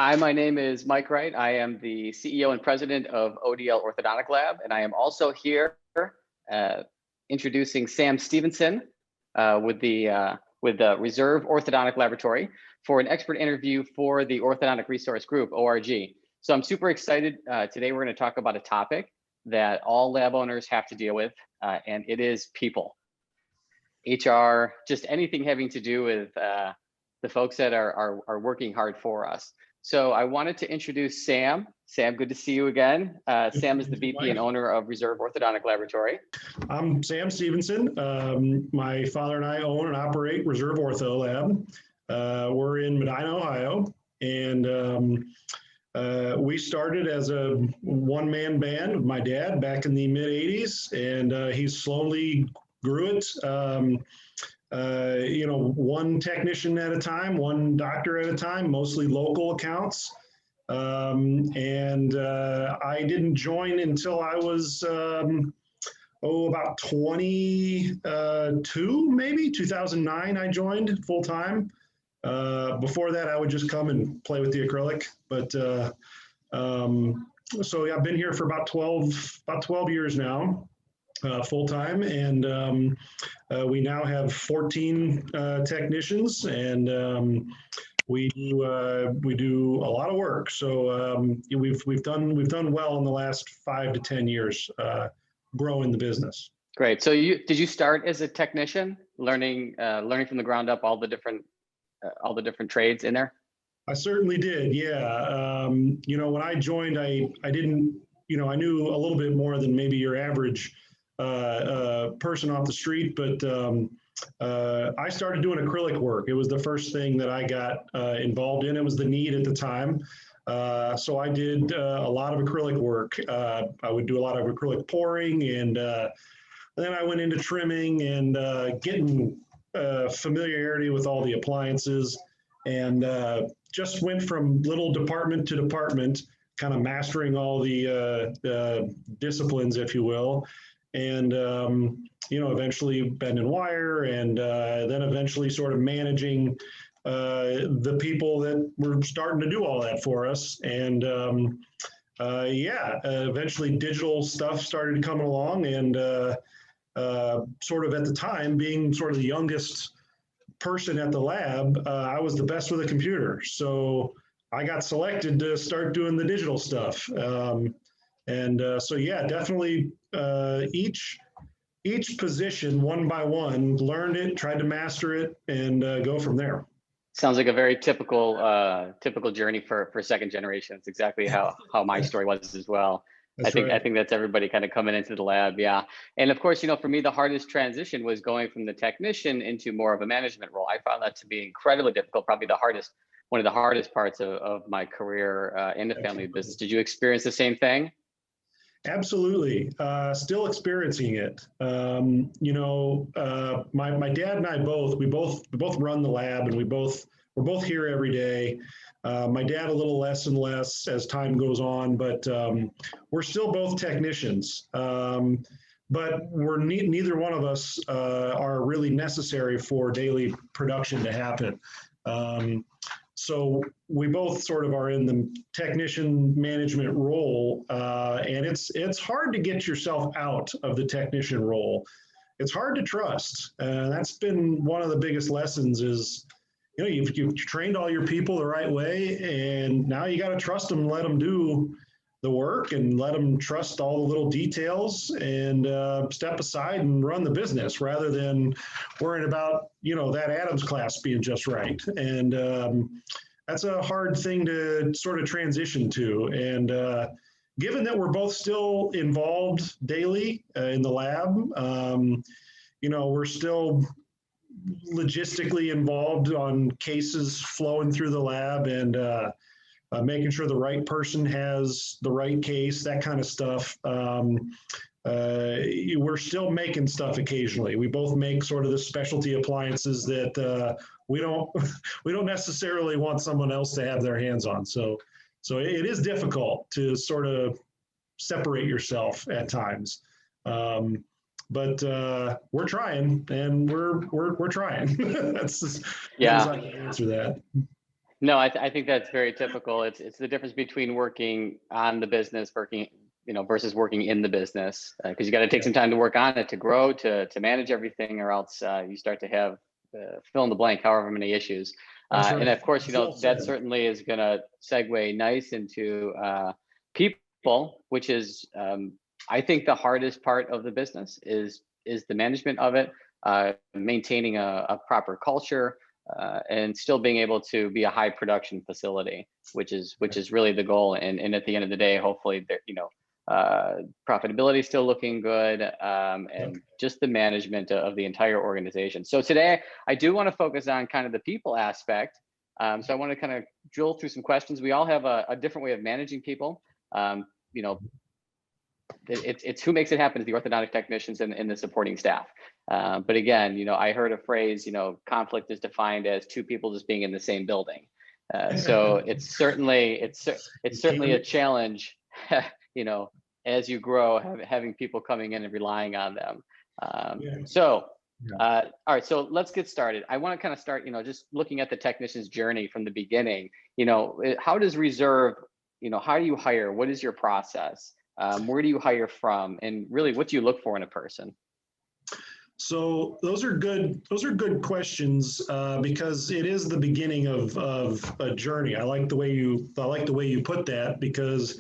Hi, my name is Mike Wright. I am the CEO and president of ODL Orthodontic Lab, and I am also here introducing Sam Stevenson with the Reserve Orthodontic Laboratory for an expert interview for the Orthodontic Resource Group, ORG. So I'm super excited. Today we're going to talk about a topic that all lab owners have to deal with, and it is people. HR, just anything having to do with the folks that are working hard for us. So I wanted to introduce Sam. Sam, good to see you again. Sam is the VP and owner of Reserve Orthodontic Laboratory. I'm Sam Stevenson. My father and I own and operate Reserve Ortho Lab. We're in Medina, Ohio, and we started as a one-man band with my dad back in the mid-'80s, and he slowly grew it. One technician at a time, one doctor at a time, mostly local accounts. I didn't join until I was, about 22, maybe 2009, I joined full time. Before that, I would just come and play with the acrylic. But so yeah, I've been here for about 12 years now. Full time, and we now have 14 technicians, and we do a lot of work. So we've done well in the last 5 to 10 years growing the business. Great. So did you start as a technician, learning from the ground up all the different trades in there? I certainly did. Yeah. When I joined, I didn't. I knew a little bit more than maybe your average person off the street, but I started doing acrylic work. It was the first thing that I got involved in. It was the need at the time. So I did a lot of acrylic work. I would do a lot of acrylic pouring, and then I went into trimming and getting familiarity with all the appliances, and just went from little department to department, kind of mastering all the disciplines, if you will. And, eventually bend and wire, and then eventually sort of managing the people that were starting to do all that for us. And eventually digital stuff started coming along, and sort of at the time, being sort of the youngest person at the lab, I was the best with a computer. So I got selected to start doing the digital stuff. So yeah, definitely each position one by one, learned it, tried to master it, and go from there. Sounds like a very typical journey for second generation. It's exactly how my story was as well. I think that's everybody kind of coming into the lab. Yeah. And of course, for me, the hardest transition was going from the technician into more of a management role. I found that to be incredibly difficult, probably one of the hardest parts of my career in the family business. Did you experience the same thing? Absolutely. Still experiencing it. My dad and I we both run the lab, and we're both here every day. My dad a little less and less as time goes on, but we're still both technicians. But neither one of us are really necessary for daily production to happen. So we both sort of are in the technician management role, and it's hard to get yourself out of the technician role. It's hard to trust. That's been one of the biggest lessons is, you've trained all your people the right way, and now you got to trust them and let them do the work, and let them trust all the little details, and step aside and run the business rather than worrying about, that Adams class being just right. And that's a hard thing to sort of transition to. And given that we're both still involved daily in the lab, we're still logistically involved on cases flowing through the lab, and making sure the right person has the right case, that kind of stuff. We're still making stuff occasionally. We both make sort of the specialty appliances that we don't necessarily want someone else to have their hands on. So it is difficult to sort of separate yourself at times. But we're trying, and we're trying. That's just, yeah. I can answer that. No, I think that's very typical. It's the difference between working on the business, working, versus working in the business, because you got to take Yeah, some time to work on it, to grow, to manage everything, or else you start to have fill in the blank, however many issues. that's And right. of course, Well that said. certainly is going to segue nice into people, which is I think the hardest part of the business is the management of it, maintaining a proper culture, and still being able to be a high production facility, which is really the goal. And at the end of the day, hopefully, profitability is still looking good, Yep. and just the management of the entire organization. So today, I do want to focus on kind of the people aspect. So I want to kind of drill through some questions. We all have a different way of managing people. You know, it's who makes it happen is the orthodontic technicians and the supporting staff. But again, I heard a phrase, conflict is defined as two people just being in the same building. So it's certainly a challenge, you know, as you grow, having people coming in and relying on them. Yeah. So, Yeah. all right, so let's get started. I want to kind of start, just looking at the technician's journey from the beginning. How does Reserve, how do you hire? What is your process? Where do you hire from? And really, what do you look for in a person? So those are good questions, because it is the beginning of a journey. I like the way you put that, because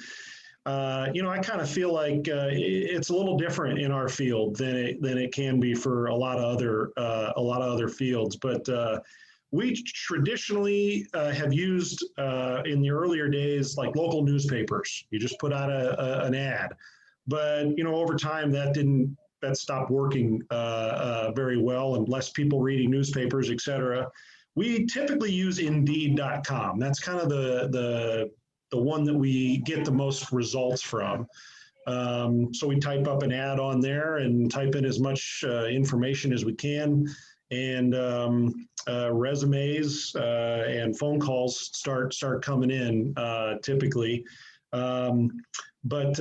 I kind of feel like it's a little different in our field than it can be for a lot of other fields. But we traditionally have used, in the earlier days, like local newspapers. You just put out an ad, but over time that stopped working very well, and less people reading newspapers, et cetera. We typically use Indeed.com. That's kind of the one that we get the most results from. So we type up an ad on there and type in as much information as we can, and resumes and phone calls start coming in typically. But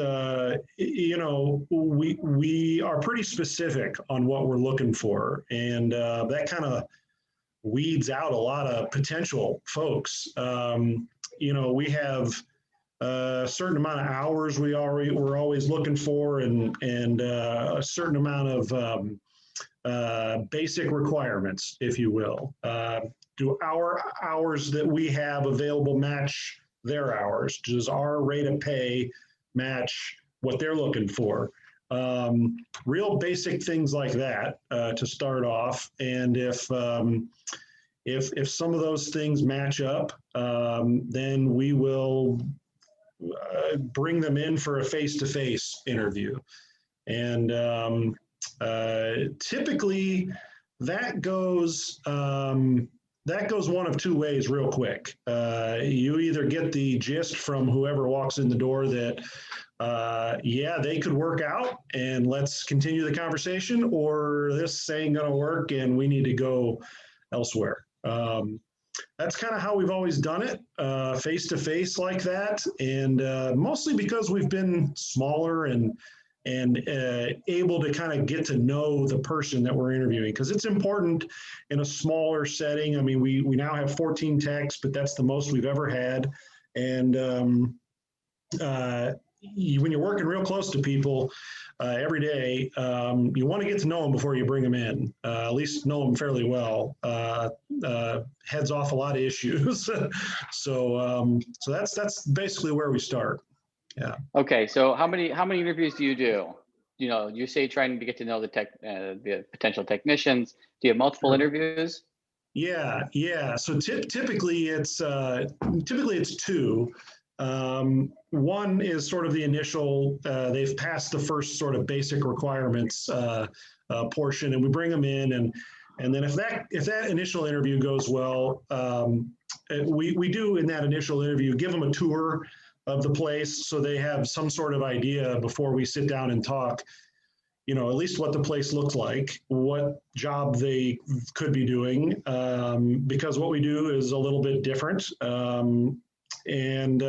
we are pretty specific on what we're looking for, and that kind of weeds out a lot of potential folks. We have a certain amount of hours we're always looking for, and a certain amount of basic requirements, if you will. Do our hours that we have available match their hours? Does our rate of pay match what they're looking for? Real basic things like that to start off. And if some of those things match up, then we will bring them in for a face-to-face interview. And typically that goes one of two ways real quick. You either get the gist from whoever walks in the door that, they could work out and let's continue the conversation, or this ain't gonna work and we need to go elsewhere. That's kind of how we've always done it, face to face like that, and mostly because we've been smaller and able to kind of get to know the person that we're interviewing, because it's important in a smaller setting. I mean, we now have 14 techs, but that's the most we've ever had. And when you're working real close to people every day, you want to get to know them before you bring them in, at least know them fairly well. Heads off a lot of issues. So that's basically where we start. Yeah. Okay, so how many interviews do you do? You say trying to get to know the potential technicians. Do you have multiple interviews? Yeah. So typically it's two. One is sort of the initial, they've passed the first sort of basic requirements portion, and we bring them in, and then if that initial interview goes well, we do in that initial interview give them a tour of the place, so they have some sort of idea before we sit down and talk, at least what the place looks like, what job they could be doing, because what we do is a little bit different. And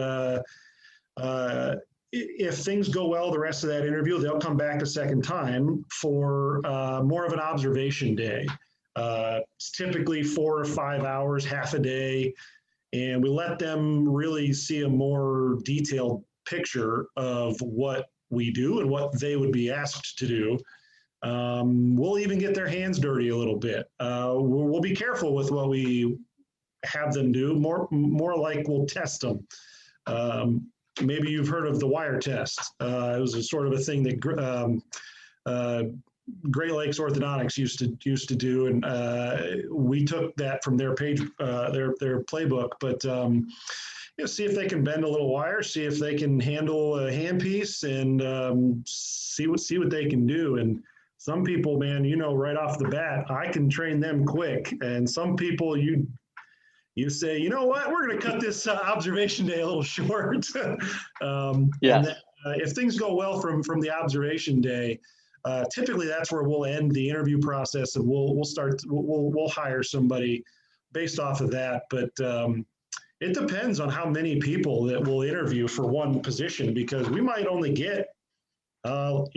if things go well the rest of that interview, they'll come back a second time for more of an observation day. It's typically 4 or 5 hours, half a day. and we let them really see a more detailed picture of what we do and what they would be asked to do. We'll even get their hands dirty a little bit. We'll be careful with what we have them do. More like we'll test them. Maybe you've heard of the wire test. It was a sort of a thing that Great Lakes Orthodontics used to do, and we took that from their page, their playbook. But see if they can bend a little wire, see if they can handle a handpiece, and see what they can do. And some people, man, right off the bat, I can train them quick. And some people, you say, you know what, we're going to cut this observation day a little short. And if things go well from the observation day, typically that's where we'll end the interview process, and we'll hire somebody based off of that. But it depends on how many people that we'll interview for one position, because we might only get 2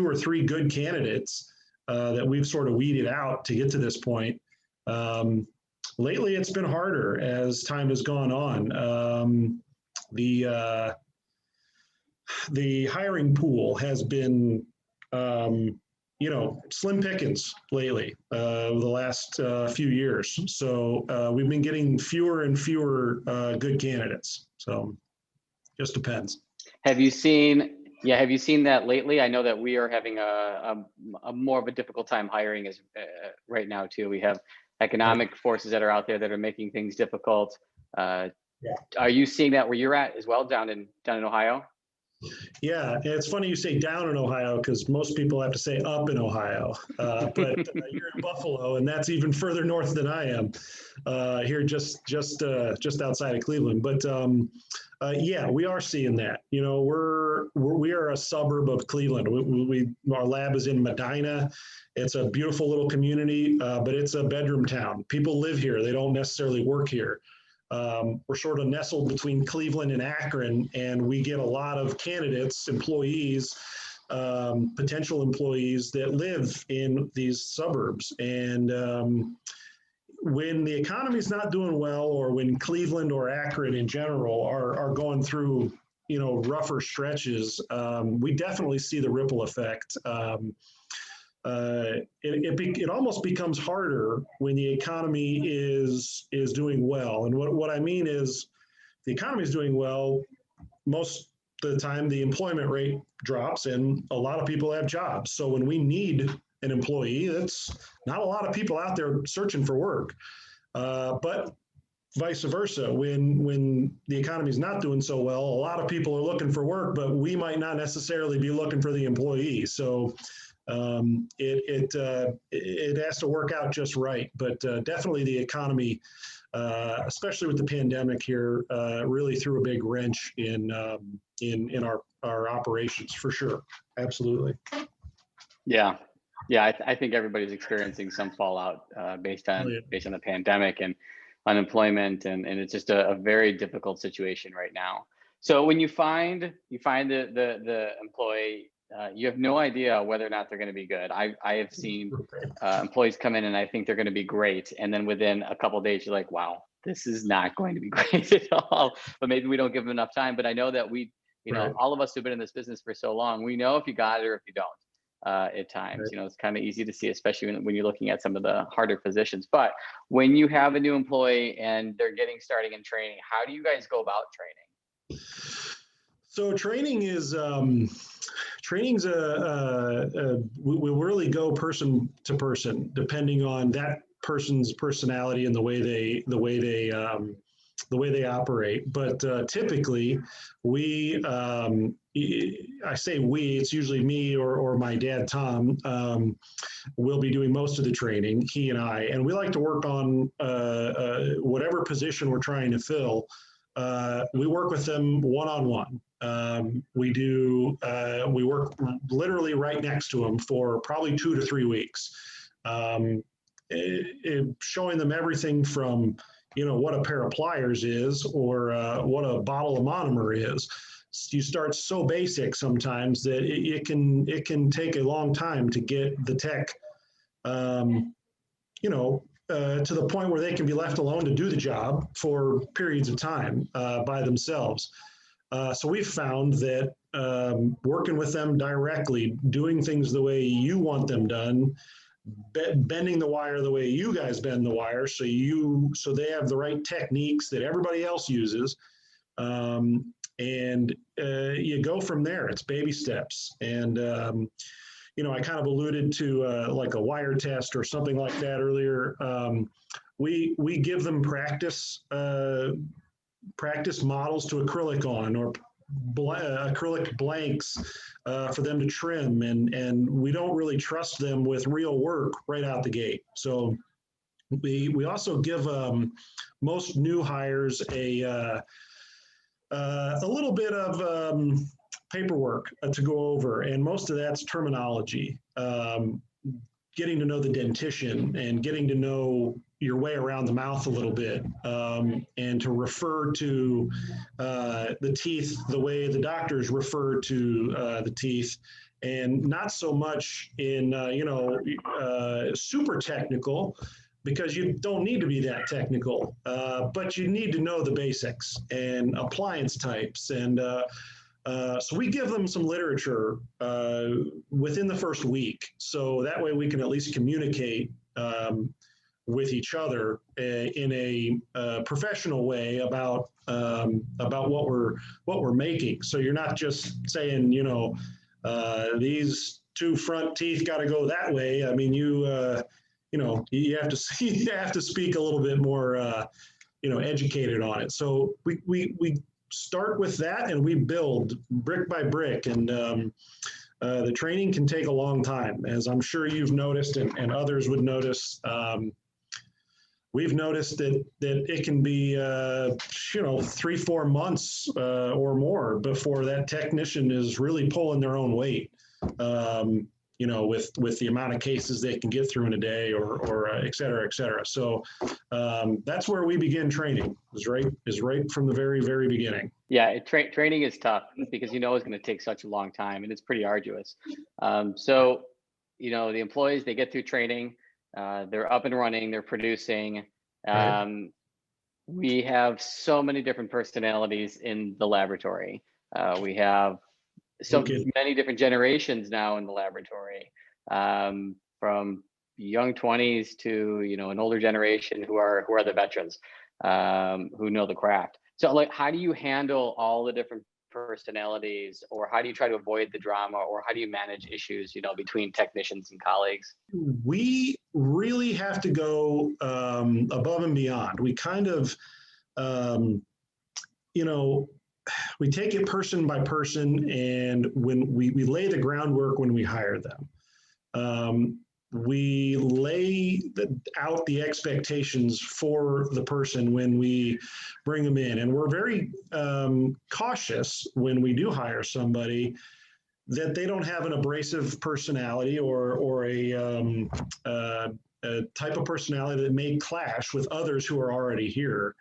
or 3 good candidates that we've sort of weeded out to get to this point. Lately, it's been harder as time has gone on. The hiring pool has been, slim pickings lately over the last few years. So we've been getting fewer and fewer good candidates. So just depends. Have you seen that lately? I know that we are having a more of a difficult time hiring right now too. We have economic forces that are out there that are making things difficult. Are you seeing that where you're at as well, down in Ohio? Yeah, it's funny you say down in Ohio, because most people have to say up in Ohio, but you're in Buffalo, and that's even further north than I am, here just outside of Cleveland. But yeah, we are seeing that. We are a suburb of Cleveland. Our lab is in Medina. It's a beautiful little community, but it's a bedroom town. People live here. They don't necessarily work here. We're sort of nestled between Cleveland and Akron, and we get a lot of candidates, employees, potential employees that live in these suburbs. And when the economy is not doing well, or when Cleveland or Akron in general are going through, rougher stretches, we definitely see the ripple effect. It almost becomes harder when the economy is doing well. And what I mean is, the economy is doing well, most of the time the employment rate drops and a lot of people have jobs. So when we need an employee, that's not a lot of people out there searching for work. But vice versa, when the economy is not doing so well, a lot of people are looking for work, but we might not necessarily be looking for the employee. So it has to work out just right. But definitely the economy, especially with the pandemic here, really threw a big wrench in our operations, for sure. Absolutely. Yeah, I think everybody's experiencing some fallout based on the pandemic and unemployment, and it's just a very difficult situation right now. So when you find the employee, you have no idea whether or not they're going to be good. I have seen employees come in and I think they're going to be great, and then within a couple of days you're like, wow, this is not going to be great at all. But maybe we don't give them enough time. But I know that all of us who've been in this business for so long, we know if you got it or if you don't. At times, it's kind of easy to see, especially when you're looking at some of the harder positions. But when you have a new employee and they're getting starting in training, how do you guys go about training? So training's we'll really go person to person, depending on that person's personality and the way they operate. But typically, I say we, it's usually me or my dad, Tom, will be doing most of the training, he and I. And we like to work on whatever position we're trying to fill. We work with them one-on-one. We work literally right next to them for probably 2 to 3 weeks, showing them everything from, what a pair of pliers is, or what a bottle of monomer is. You start so basic sometimes that it can take a long time to get the tech, to the point where they can be left alone to do the job for periods of time by themselves. So we've found that working with them directly, doing things the way you want them done, bending the wire the way you guys bend the wire, so they have the right techniques that everybody else uses, and you go from there. It's baby steps. And I kind of alluded to like a wire test or something like that earlier. We give them practice models to acrylic on, or acrylic blanks for them to trim, and we don't really trust them with real work right out the gate. So we also give most new hires a little bit of paperwork to go over, and most of that's terminology, getting to know the dentition and getting to know your way around the mouth a little bit, and to refer to the teeth the way the doctors refer to the teeth, and not so much in super technical, because you don't need to be that technical, but you need to know the basics and appliance types. And so we give them some literature within the first week, so that way we can at least communicate with each other in a professional way about what we're making. So you're not just saying, these two front teeth got to go that way. I mean, you have to speak a little bit more, educated on it. So we start with that, and we build brick by brick, and the training can take a long time, as I'm sure you've noticed, and others would notice. We've noticed that it can be 3-4 months or more before that technician is really pulling their own weight, with the amount of cases they can get through in a day, or et cetera, et cetera. So that's where we begin training, is right from the very, very beginning. Yeah, training is tough, because it's going to take such a long time, and it's pretty arduous. So the employees, they get through training, they're up and running, they're producing. Right. We have so many different personalities in the laboratory. We have so many different generations now in the laboratory, from young 20s to an older generation who are the veterans, who know the craft. So, like, how do you handle all the different personalities, or how do you try to avoid the drama, or how do you manage issues between technicians and colleagues? We really have to go above and beyond. We kind of we take it person by person, and when we lay the groundwork when we hire them. We lay out the expectations for the person when we bring them in, and we're very cautious when we do hire somebody that they don't have an abrasive personality, or a type of personality that may clash with others who are already here.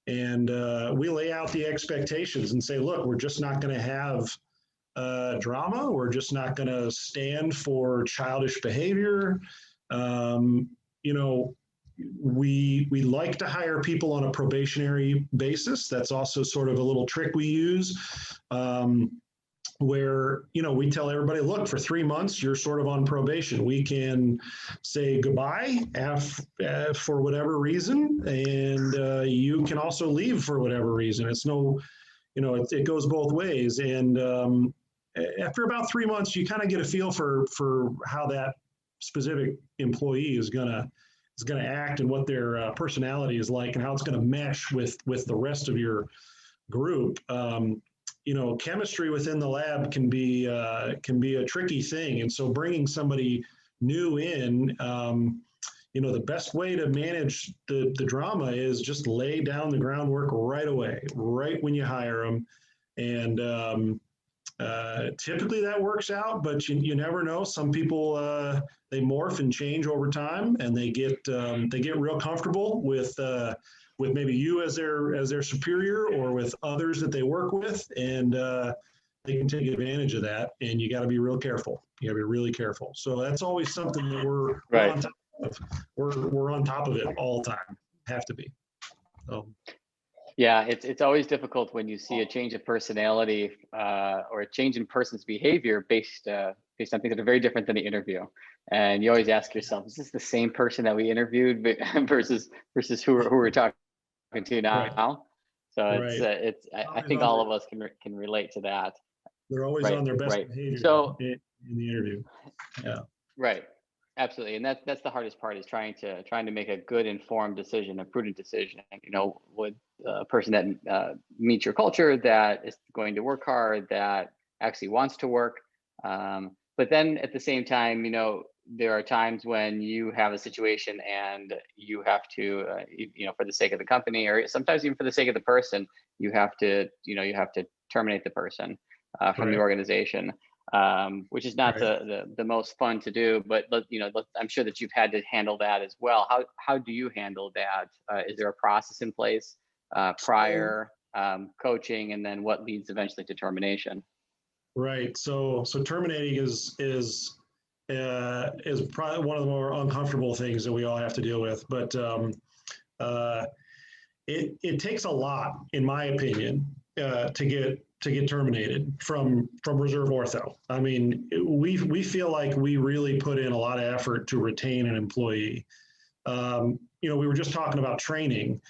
And we lay out the expectations and say, look, we're just not going to have drama. We're just not going to stand for childish behavior. We like to hire people on a probationary basis. That's also sort of a little trick we use, where we tell everybody, look, for 3 months you're sort of on probation. We can say goodbye for whatever reason, and you can also leave for whatever reason. It's no, it goes both ways. And after about 3 months, you kind of get a feel for how that specific employee is gonna act, and what their personality is like, and how it's going to mesh with the rest of your group. Chemistry within the lab can be a tricky thing, and so bringing somebody new in, the best way to manage the drama is just lay down the groundwork right away, right when you hire them. And typically that works out, but you never know. Some people they morph and change over time, and they get real comfortable with maybe you as their superior, or with others that they work with, and they can take advantage of that. And you got to be real careful. You got to be really careful. So that's always something that we're Right. on top we're on top of it all the time. Have to be. So. Yeah, it's always difficult when you see a change of personality or a change in person's behavior based on things that are very different than the interview. And you always ask yourself, is this the same person that we interviewed versus who we're talking to now? Right. So Right. I think all of us can relate to that. They're always Right, on their best right. behavior So in the interview. Yeah. right. Absolutely. And that's the hardest part, is trying to make a good, informed decision, a prudent decision, with a person that meets your culture, that is going to work hard, that actually wants to work. But then at the same time, there are times when you have a situation and you have to, for the sake of the company, or sometimes even for the sake of the person, you have to terminate the person from the organization. Which is not the most fun to do, but I'm sure that you've had to handle that as well. How do you handle that? Is there a process in place prior coaching, and then what leads eventually to termination? Right. So terminating is probably one of the more uncomfortable things that we all have to deal with. But it takes a lot, in my opinion, to get terminated from Reserve Ortho. I mean, we feel like we really put in a lot of effort to retain an employee. We were just talking about training.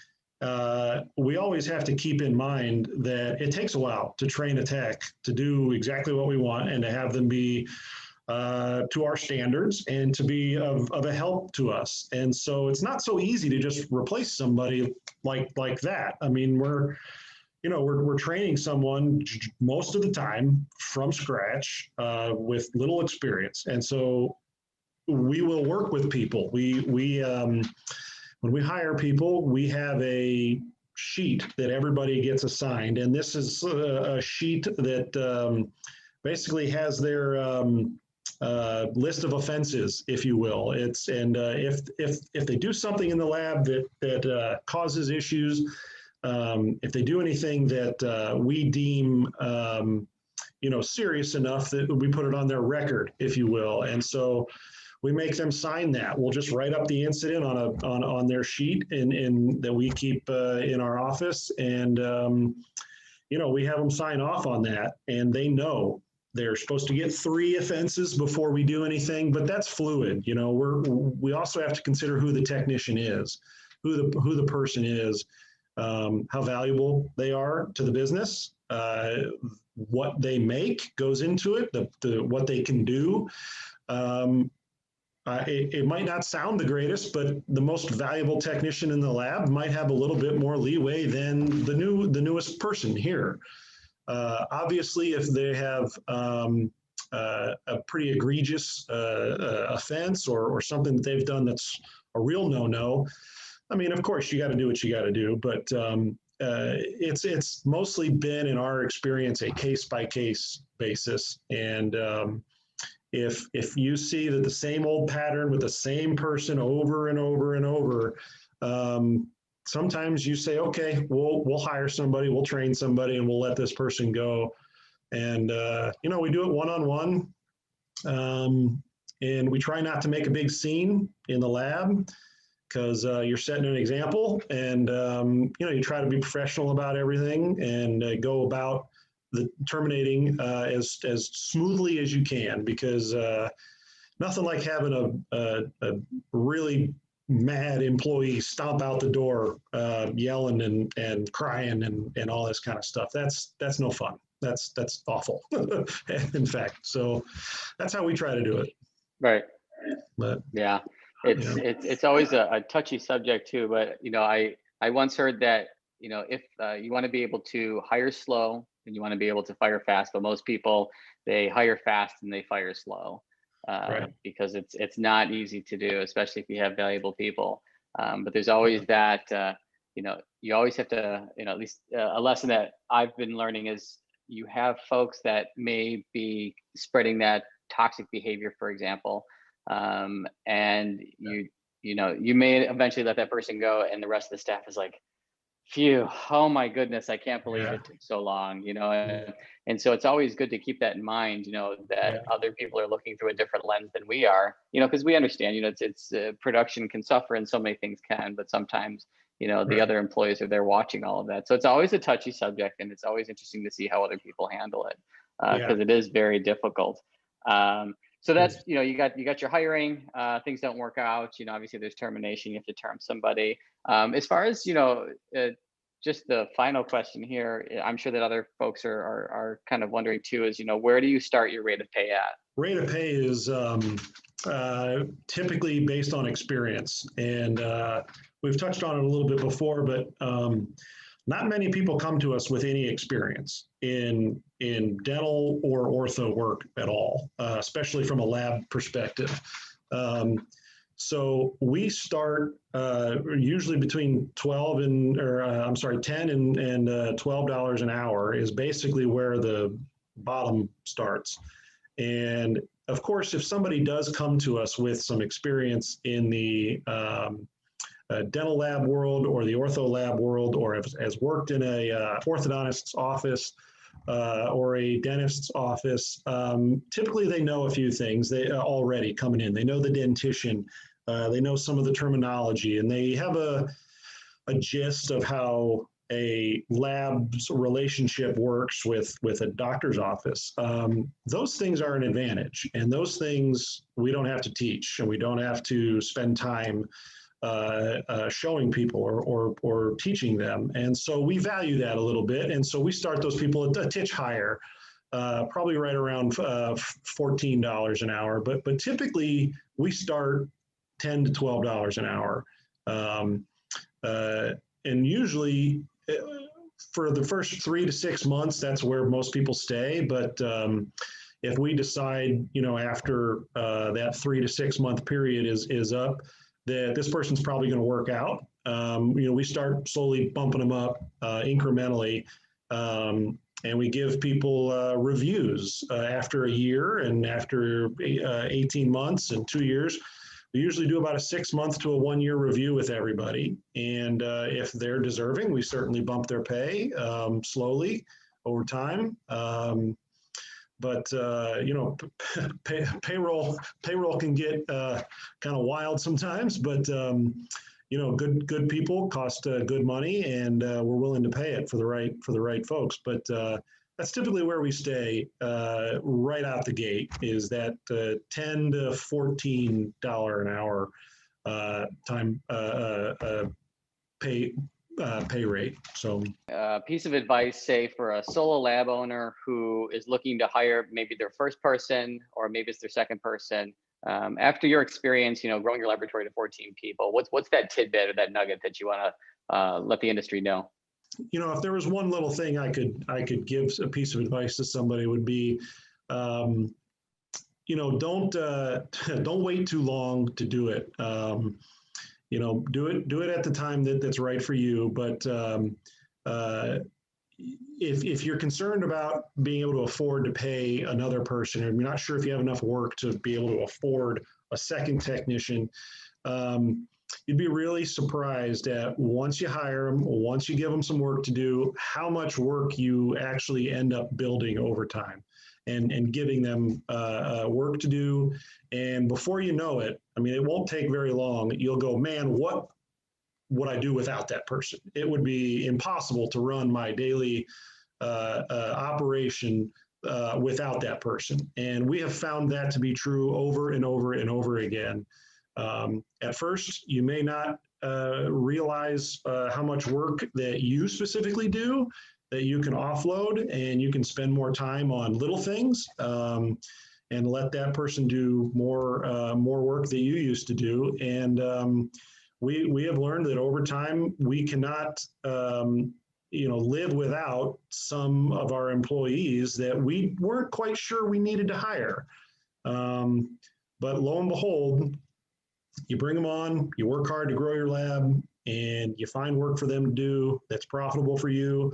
We always have to keep in mind that it takes a while to train a tech to do exactly what we want, and to have them be to our standards, and to be of a help to us. And so it's not so easy to just replace somebody like that. I mean, we're training someone most of the time from scratch with little experience. And so we will work with people. When we hire people, we have a sheet that everybody gets assigned. And this is a sheet that basically has their list of offenses, if you will. If they do something in the lab that causes issues, if they do anything that we deem serious enough, that we put it on their record, if you will. And so we make them sign that. We'll just write up the incident on their sheet in that we keep in our office, and we have them sign off on that, and they know they're supposed to get 3 offenses before we do anything. But that's fluid. We also have to consider who the technician is, who the person is, how valuable they are to the business. What they make goes into it, what they can do. It might not sound the greatest, but the most valuable technician in the lab might have a little bit more leeway than the newest person here. Obviously, if they have a pretty egregious offense or something that they've done that's a real no-no, I mean, of course, you got to do what you got to do. But it's mostly been, in our experience, a case-by-case basis. And if you see that the same old pattern with the same person over and over and over, sometimes you say, okay, we'll hire somebody, we'll train somebody, and we'll let this person go. And we do it one-on-one, and we try not to make a big scene in the lab, because you're setting an example, and you try to be professional about everything, and go about the terminating as smoothly as you can, because nothing like having a really mad employee stomp out the door yelling and crying and all this kind of stuff. That's no fun. That's awful, in fact. So that's how we try to do it. Right. But yeah, it's always a touchy subject too. But I once heard that if you want to be able to hire slow, and you want to be able to fire fast, but most people, they hire fast and they fire slow, because it's not easy to do, especially if you have valuable people. But there's always that you always have to, at least a lesson that I've been learning is, you have folks that may be spreading that toxic behavior, for example, and you may eventually let that person go, and the rest of the staff is like, Phew. Oh my goodness. I can't believe Yeah, it took so long, yeah, and so it's always good to keep that in mind, that yeah, other people are looking through a different lens than we are, because we understand, it's production can suffer and so many things can, but sometimes, the right. other employees are there watching all of that. So it's always a touchy subject, and it's always interesting to see how other people handle it, Yeah, because it is very difficult. So that's, yes. you got your hiring, things don't work out, obviously there's termination, you have to term somebody. As far as, just the final question here, I'm sure that other folks are kind of wondering too, is, where do you start your rate of pay at? Rate of pay is typically based on experience. And we've touched on it a little bit before, but not many people come to us with any experience in dental or ortho work at all, especially from a lab perspective. So we start usually between 12 and, or I'm sorry, 10 and $12 an hour is basically where the bottom starts. And of course, if somebody does come to us with some experience in the dental lab world or the ortho lab world, or has worked in a orthodontist's office or a dentist's office, typically they know a few things they already coming in. They know the dentition, they know some of the terminology, and they have a gist of how a lab's relationship works with a doctor's office. Those things are an advantage, and those things we don't have to teach, and we don't have to spend time showing people or teaching them. And so we value that a little bit, and so we start those people a titch higher, probably right around $14 an hour. But typically we start $10 to $12 an hour. Um, and usually for the first 3 to 6 months, that's where most people stay. But if we decide, after that 3 to 6 month period is up, that this person's probably going to work out, we start slowly bumping them up incrementally. And we give people reviews after a year and after 18 months and 2 years. We usually do about a 6 month to a 1 year review with everybody. And if they're deserving, we certainly bump their pay slowly over time. But payroll can get kind of wild sometimes. But good people cost good money, and we're willing to pay it for the right folks. But that's typically where we stay right out the gate, is that $10 to $14 an hour time pay rate. So Piece of advice, say for a solo lab owner who is looking to hire maybe their first person, or maybe it's their second person. After your experience, growing your laboratory to 14 people, what's that tidbit or that nugget that you want to let the industry know? If there was one little thing I could give a piece of advice to somebody, would be, don't don't wait too long to do it. Do it at the time that's right for you. But if you're concerned about being able to afford to pay another person, or you're not sure if you have enough work to be able to afford a second technician, you'd be really surprised at, once you hire them, once you give them some work to do, how much work you actually end up building over time, and giving them work to do. And before you know it, it won't take very long. You'll go, man, what would I do without that person? It would be impossible to run my daily operation without that person. And we have found that to be true over and over and over again. At first, you may not realize how much work that you specifically do, that you can offload, and you can spend more time on little things, and let that person do more work that you used to do. And we have learned that over time we cannot live without some of our employees that we weren't quite sure we needed to hire. But lo and behold, you bring them on, you work hard to grow your lab, and you find work for them to do that's profitable for you.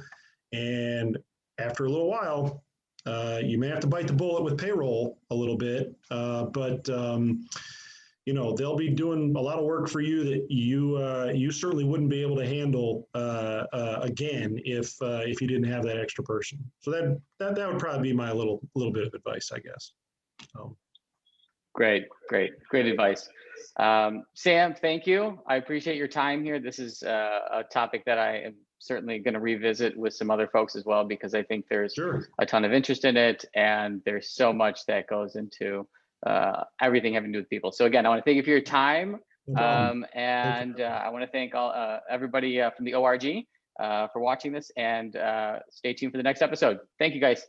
And after a little while, you may have to bite the bullet with payroll a little bit, but they'll be doing a lot of work for you that you certainly wouldn't be able to handle again if you didn't have that extra person. So that would probably be my little bit of advice, I guess. So. Great advice. Sam, thank you. I appreciate your time here. This is a topic that I am certainly going to revisit with some other folks as well, because I think there's a ton of interest in it, and there's so much that goes into everything having to do with people. So again, I want to thank you for your time. And I want to thank all everybody from the ORG for watching this, and stay tuned for the next episode. Thank you, guys.